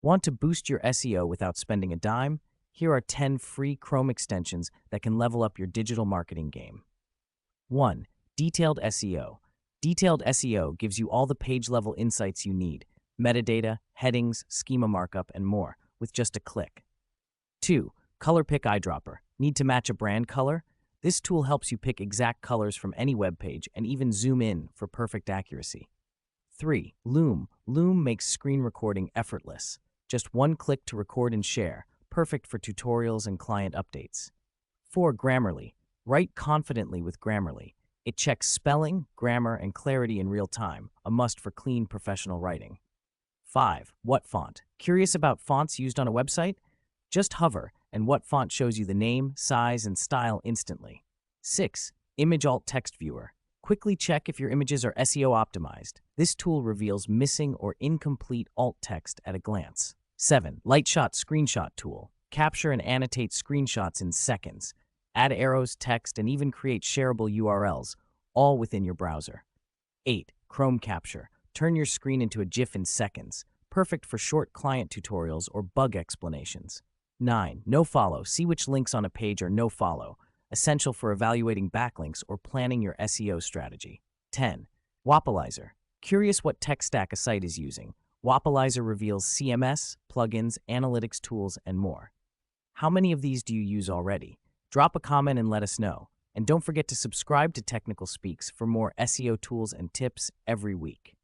Want to boost your SEO without spending a dime? Here are 10 free Chrome extensions that can level up your digital marketing game. 1. Detailed SEO. Detailed SEO gives you all the page-level insights you need: metadata, headings, schema markup, and more, with just a click. 2. Color Pick Eyedropper. Need to match a brand color? This tool helps you pick exact colors from any web page and even zoom in for perfect accuracy. 3. Loom. Loom makes screen recording effortless. Just one click to record and share, perfect for tutorials and client updates. 4. Grammarly. Write confidently with Grammarly. It checks spelling, grammar, and clarity in real time, a must for clean professional writing. 5. WhatFont. Curious about fonts used on a website? Just hover, and WhatFont shows you the name, size, and style instantly. 6. Image Alt Text Viewer. Quickly check if your images are SEO optimized. This tool reveals missing or incomplete alt text at a glance. 7. Lightshot Screenshot Tool. Capture and annotate screenshots in seconds. Add arrows, text, and even create shareable URLs, all within your browser. 8. Chrome Capture. Turn your screen into a GIF in seconds. Perfect for short client tutorials or bug explanations. 9. Nofollow. See which links on a page are nofollow, essential for evaluating backlinks or planning your SEO strategy. 10. Wappalyzer. Curious what tech stack a site is using? Wappalyzer reveals CMS, plugins, analytics tools, and more. How many of these do you use already? Drop a comment and let us know. And don't forget to subscribe to Technical Speaks for more SEO tools and tips every week.